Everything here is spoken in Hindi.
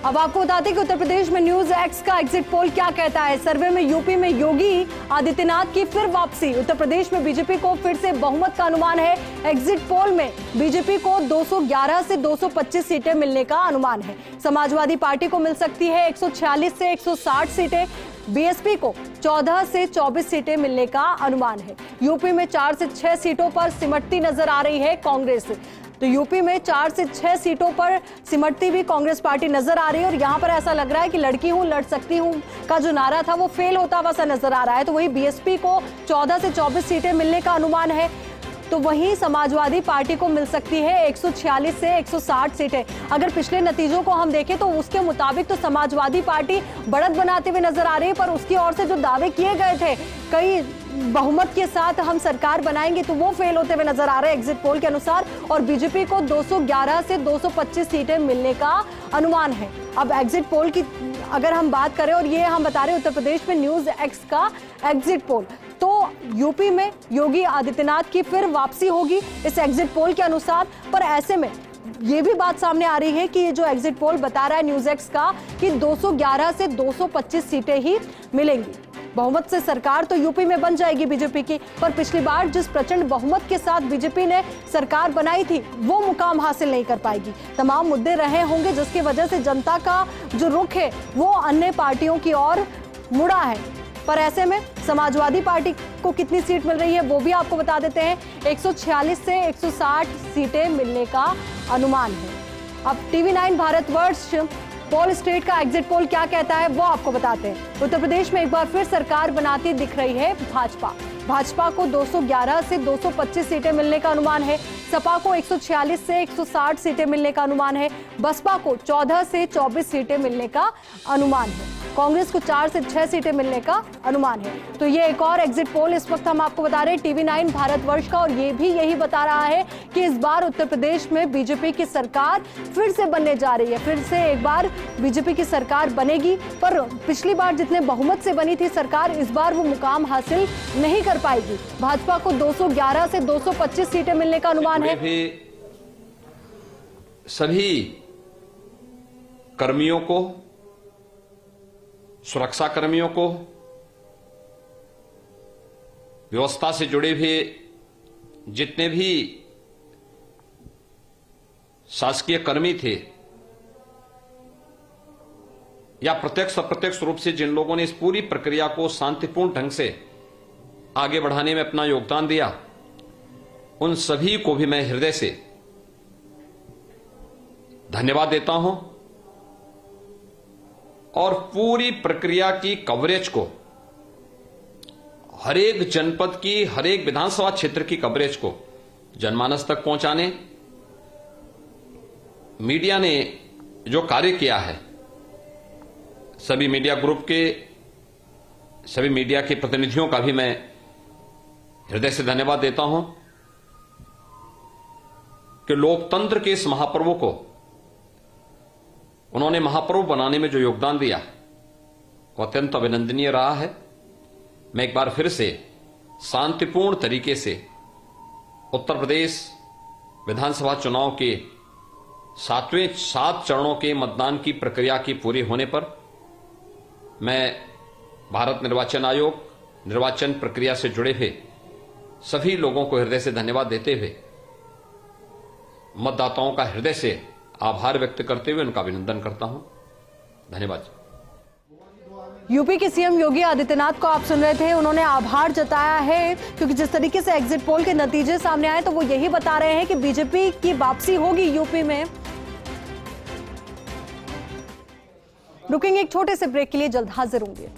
अब आपको बताते कि उत्तर प्रदेश में न्यूज एक्स का एग्जिट पोल क्या कहता है। सर्वे में यूपी में योगी आदित्यनाथ की फिर वापसी। उत्तर प्रदेश में बीजेपी को फिर से बहुमत का अनुमान है। एग्जिट पोल में बीजेपी को 211 से 225 सीटें मिलने का अनुमान है। समाजवादी पार्टी को मिल सकती है 146 से 160 सीटें। बीएसपी को 14 से 24 सीटें मिलने का अनुमान है। यूपी में 4 से 6 सीटों पर सिमटती नजर आ रही है कांग्रेस। तो यूपी में 4 से 6 सीटों पर सिमटती हुई कांग्रेस पार्टी नजर आ रही है और यहां पर ऐसा लग रहा है कि लड़की हूं लड़ सकती हूं का जो नारा था वो फेल होता हुआ सा नजर आ रहा है। तो वही बीएसपी को 14 से 24 सीटें मिलने का अनुमान है। तो वहीं समाजवादी पार्टी को मिल सकती है 146 से 160 सीटें। अगर पिछले नतीजों को हम देखें तो उसके मुताबिक तो समाजवादी पार्टी बढ़त बनाते हुए नजर आ रही है, पर उसकी ओर से जो दावे किए गए थे कई बहुमत के साथ हम सरकार बनाएंगे तो वो फेल होते हुए नजर आ रहे हैं एग्जिट पोल के अनुसार। और बीजेपी को 211 से 225 सीटें मिलने का अनुमान है। अब एग्जिट पोल की अगर हम बात करें, और ये हम बता रहे हैं उत्तर प्रदेश में न्यूज एक्स का एग्जिट पोल, तो यूपी में योगी आदित्यनाथ की फिर वापसी होगी इस एग्जिट पोल के अनुसार। पर ऐसे में ये भी बात सामने आ रही है कि ये जो एग्जिट पोल बता रहा है न्यूज एक्स का कि 211 से 225 सीटें ही मिलेंगी। बहुमत से सरकार तो यूपी में बन जाएगी बीजेपी की, पर पिछली बार जिस प्रचंड बहुमत के साथ बीजेपी ने सरकार बनाई थी वो मुकाम हासिल नहीं कर पाएगी। तमाम मुद्दे रहे होंगे जिसकी वजह से जनता का जो रुख है वो अन्य पार्टियों की ओर मुड़ा है। पर ऐसे में समाजवादी पार्टी को कितनी सीट मिल रही है वो भी आपको बता देते हैं। 146 से 160 सीटें मिलने का अनुमान है। अब टीवी9 भारतवर्ष पोल स्टेट का एग्जिट पोल क्या कहता है वो आपको बताते हैं। उत्तर प्रदेश में एक बार फिर सरकार बनाती दिख रही है भाजपा को 211 से 225 सीटें मिलने का अनुमान है। सपा को 146 से 160 सीटें मिलने का अनुमान है। बसपा को 14 से 24 सीटें मिलने का अनुमान है। कांग्रेस को 4 से 6 सीटें मिलने का अनुमान है। तो ये एक और एग्जिट पोल इस वक्त हम आपको बता रहे हैं टीवी9 भारतवर्ष का, और ये भी यही बता रहा है कि इस बार उत्तर प्रदेश में बीजेपी की सरकार फिर से बनने जा रही है। फिर से एक बार बीजेपी की सरकार बनेगी, पर पिछली बार जितने बहुमत से बनी थी सरकार इस बार वो मुकाम हासिल नहीं कर पाएगी। भाजपा को 211 से 225 सीटें मिलने का अनुमान है। सभी कर्मियों को, सुरक्षा कर्मियों को, व्यवस्था से जुड़े हुए जितने भी शासकीय कर्मी थे या प्रत्यक्ष अप्रत्यक्ष रूप से जिन लोगों ने इस पूरी प्रक्रिया को शांतिपूर्ण ढंग से आगे बढ़ाने में अपना योगदान दिया, उन सभी को भी मैं हृदय से धन्यवाद देता हूं। और पूरी प्रक्रिया की कवरेज को, हर एक जनपद की, हर एक विधानसभा क्षेत्र की कवरेज को जनमानस तक पहुंचाने मीडिया ने जो कार्य किया है, सभी मीडिया ग्रुप के, सभी मीडिया के प्रतिनिधियों का भी मैं हृदय से धन्यवाद देता हूं कि लोकतंत्र के इस महापर्व को उन्होंने महापर्व बनाने में जो योगदान दिया वो अत्यंत अभिनंदनीय रहा है। मैं एक बार फिर से शांतिपूर्ण तरीके से उत्तर प्रदेश विधानसभा चुनाव के 7 चरणों के मतदान की प्रक्रिया की पूरी होने पर मैं भारत निर्वाचन आयोग, निर्वाचन प्रक्रिया से जुड़े हुए सभी लोगों को हृदय से धन्यवाद देते हुए मतदाताओं का हृदय से आभार व्यक्त करते हुए उनका अभिनंदन करता हूं। धन्यवाद। यूपी के सीएम योगी आदित्यनाथ को आप सुन रहे थे, उन्होंने आभार जताया है क्योंकि जिस तरीके से एग्जिट पोल के नतीजे सामने आए तो वो यही बता रहे हैं कि बीजेपी की वापसी होगी यूपी में। रुकेंगे एक छोटे से ब्रेक के लिए, जल्द हाजिर होंगे।